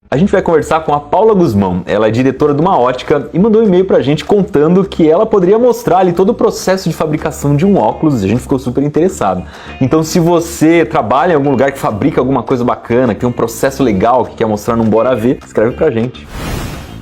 A gente vai conversar com a Paula Guzmão, ela é diretora de uma ótica e mandou um e-mail pra gente contando que ela poderia mostrar ali todo o processo de fabricação de um óculos e a gente ficou super interessado. Então se você trabalha em algum lugar que fabrica alguma coisa bacana, que tem um processo legal, que quer mostrar num Bora Ver, escreve pra gente.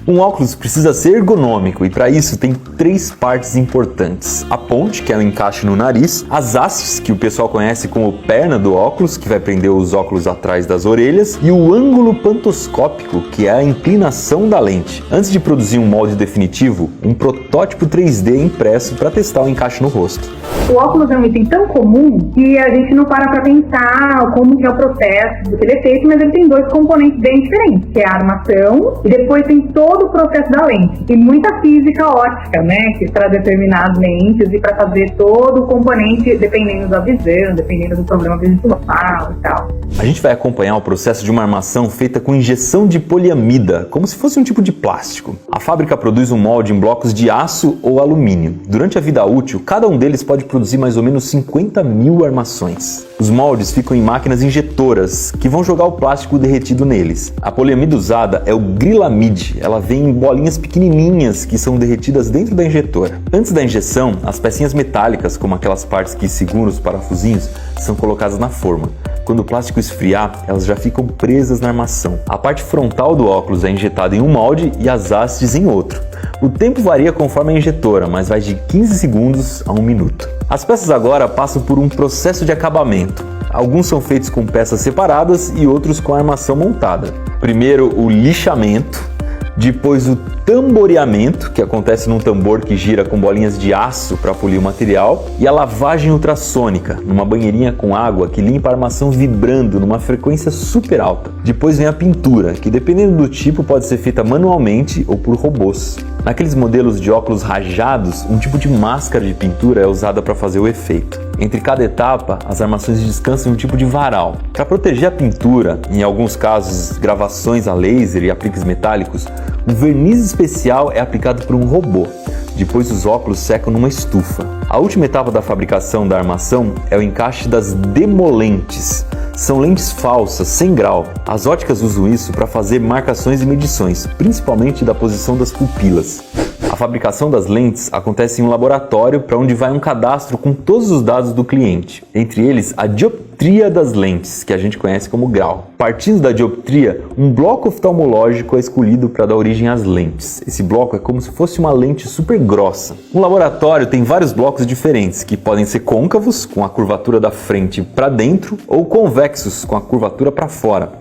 Um óculos precisa ser ergonômico e para isso tem 3 partes importantes. A ponte, que é o encaixe no nariz, as hastes, que o pessoal conhece como perna do óculos, que vai prender os óculos atrás das orelhas, e o ângulo pantoscópico, que é a inclinação da lente. Antes de produzir um molde definitivo, um protótipo 3D é impresso para testar o encaixe no rosto. O óculos é um item tão comum que a gente não para pensar como que é o processo do que ele é feito, mas ele tem 2 componentes bem diferentes, que é a armação e depois tem todo o processo da lente. E muita física ótica, né, que para determinar as lentes e para fazer todo o componente dependendo da visão, dependendo do problema visual e tal. A gente vai acompanhar o processo de uma armação feita com injeção de poliamida, como se fosse um tipo de plástico. A fábrica produz um molde em blocos de aço ou alumínio. Durante a vida útil, cada um deles pode produzir mais ou menos 50 mil armações. Os moldes ficam em máquinas injetoras, que vão jogar o plástico derretido neles. A poliamida usada é o grilamide. Ela vem em bolinhas pequenininhas que são derretidas dentro da injetora. Antes da injeção, as pecinhas metálicas, como aquelas partes que seguram os parafusinhos, são colocadas na forma. Quando o plástico esfriar, elas já ficam presas na armação. A parte frontal do óculos é injetada em um molde e as hastes em outro. O tempo varia conforme a injetora, mas vai de 15 segundos a 1 minuto. As peças agora passam por um processo de acabamento. Alguns são feitos com peças separadas e outros com a armação montada. Primeiro o lixamento, depois o tamboreamento, que acontece num tambor que gira com bolinhas de aço para polir o material, e a lavagem ultrassônica, numa banheirinha com água que limpa a armação vibrando numa frequência super alta. Depois vem a pintura, que dependendo do tipo pode ser feita manualmente ou por robôs. Naqueles modelos de óculos rajados, um tipo de máscara de pintura é usada para fazer o efeito. Entre cada etapa, as armações descansam em um tipo de varal. Para proteger a pintura, em alguns casos gravações a laser e apliques metálicos, um verniz especial é aplicado por um robô. Depois os óculos secam numa estufa. A última etapa da fabricação da armação é o encaixe das demolentes. São lentes falsas, sem grau. As óticas usam isso para fazer marcações e medições, principalmente da posição das pupilas. A fabricação das lentes acontece em um laboratório para onde vai um cadastro com todos os dados do cliente, entre eles a dioptria das lentes, que a gente conhece como grau. Partindo da dioptria, um bloco oftalmológico é escolhido para dar origem às lentes. Esse bloco é como se fosse uma lente super grossa. Um laboratório tem vários blocos diferentes, que podem ser côncavos, com a curvatura da frente para dentro, ou convexos, com a curvatura para fora.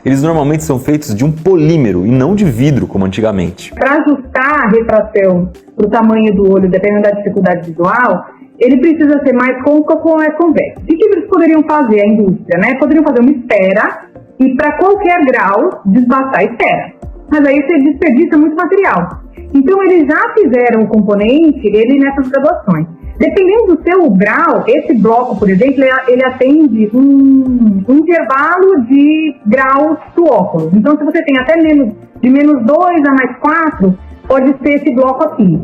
Eles normalmente são feitos de um polímero e não de vidro, como antigamente. Para ajustar a refração para o tamanho do olho, dependendo da dificuldade visual, ele precisa ser mais côncavo ou mais convexo. O que eles poderiam fazer, a indústria, né? Poderiam fazer uma esfera e para qualquer grau desbastar a esfera. Mas aí você desperdiça muito material. Então eles já fizeram o componente, ele nessas graduações. Dependendo do seu grau, esse bloco, por exemplo, ele atende um intervalo de graus do óculos. Então, se você tem até de menos 2 a mais 4, pode ser esse bloco aqui.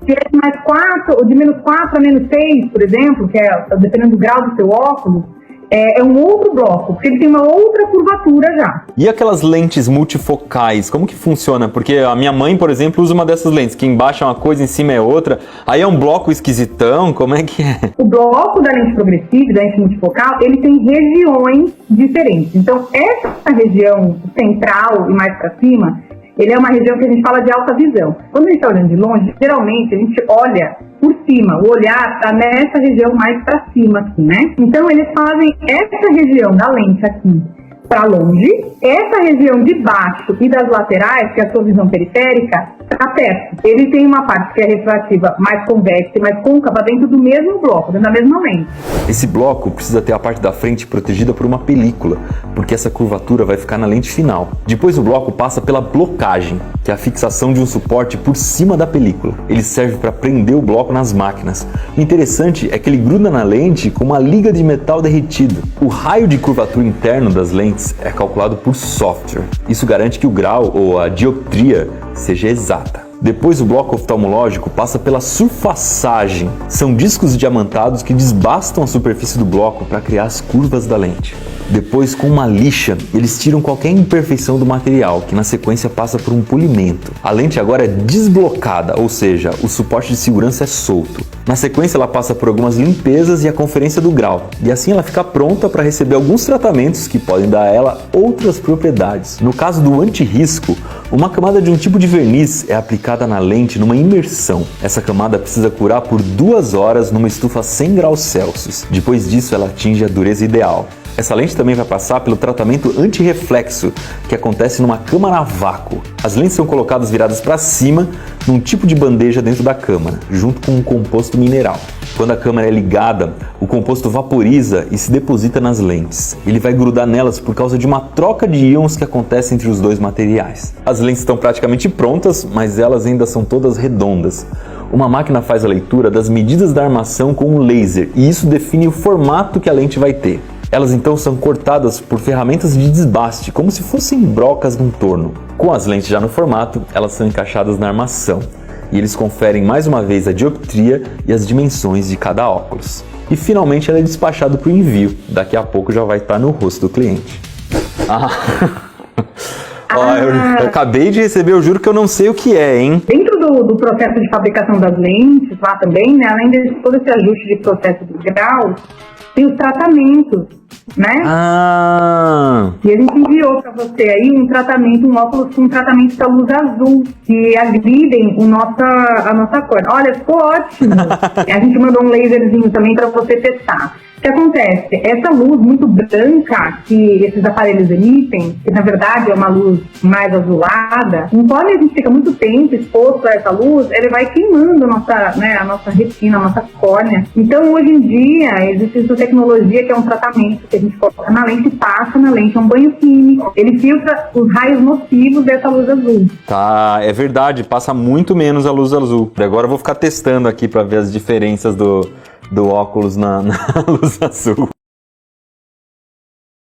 Se é de mais 4, ou de menos 4 a menos 6, por exemplo, que é dependendo do grau do seu óculos, é um outro bloco, porque ele tem uma outra curvatura já. E aquelas lentes multifocais, como que funciona? Porque a minha mãe, por exemplo, usa uma dessas lentes, que embaixo é uma coisa, em cima é outra. Aí é um bloco esquisitão, como é que é? O bloco da lente progressiva, da lente multifocal, ele tem regiões diferentes. Então, essa região central e mais para cima, ele é uma região que a gente fala de alta visão. Quando a gente está olhando de longe, geralmente a gente olha por cima, o olhar está nessa região mais para cima aqui, né? Então eles fazem essa região da lente aqui para longe, essa região de baixo e das laterais, que é a sua visão periférica, para perto. Ele tem uma parte que é refrativa mais convexa e mais côncava dentro do mesmo bloco, dentro da mesma lente. Esse bloco precisa ter a parte da frente protegida por uma película, porque essa curvatura vai ficar na lente final. Depois o bloco passa pela blocagem, que é a fixação de um suporte por cima da película. Ele serve para prender o bloco nas máquinas. O interessante é que ele gruda na lente com uma liga de metal derretido. O raio de curvatura interno das lentes é calculado por software. Isso garante que o grau ou a dioptria seja exata. Depois o bloco oftalmológico passa pela surfaçagem. São discos diamantados que desbastam a superfície do bloco para criar as curvas da lente. Depois, com uma lixa, eles tiram qualquer imperfeição do material, que na sequência passa por um polimento. A lente agora é desblocada, ou seja, o suporte de segurança é solto. Na sequência, ela passa por algumas limpezas e a conferência do grau, e assim ela fica pronta para receber alguns tratamentos que podem dar a ela outras propriedades. No caso do anti-risco, uma camada de um tipo de verniz é aplicada na lente numa imersão. Essa camada precisa curar por 2 horas numa estufa a 100 graus Celsius. Depois disso, ela atinge a dureza ideal. Essa lente também vai passar pelo tratamento anti-reflexo, que acontece numa câmara a vácuo. As lentes são colocadas viradas para cima num tipo de bandeja dentro da câmara, junto com um composto mineral. Quando a câmara é ligada, o composto vaporiza e se deposita nas lentes. Ele vai grudar nelas por causa de uma troca de íons que acontece entre os dois materiais. As lentes estão praticamente prontas, mas elas ainda são todas redondas. Uma máquina faz a leitura das medidas da armação com um laser e isso define o formato que a lente vai ter. Elas então são cortadas por ferramentas de desbaste, como se fossem brocas num torno. Com as lentes já no formato, elas são encaixadas na armação e eles conferem mais uma vez a dioptria e as dimensões de cada óculos. E finalmente ela é despachada para o envio, daqui a pouco já vai estar no rosto do cliente. Eu acabei de receber, eu juro que eu não sei o que é, hein? Dentro do processo de fabricação das lentes, lá também, né, além de todo esse ajuste de processo de grau, tem os tratamentos, né? E a gente enviou para você aí um tratamento, um óculos com um tratamento da luz azul, que agridem a nossa cor. Olha, ficou ótimo! A gente mandou um laserzinho também para você testar. O que acontece? Essa luz muito branca que esses aparelhos emitem, que na verdade é uma luz mais azulada, conforme a gente fica muito tempo exposto a essa luz, ele vai queimando a nossa retina, a nossa córnea. Então, hoje em dia, existe essa tecnologia que é um tratamento que a gente coloca na lente e passa na lente, é um banho químico. Ele filtra os raios nocivos dessa luz azul. Tá, é verdade, passa muito menos a luz azul. Agora eu vou ficar testando aqui para ver as diferenças do óculos na luz azul.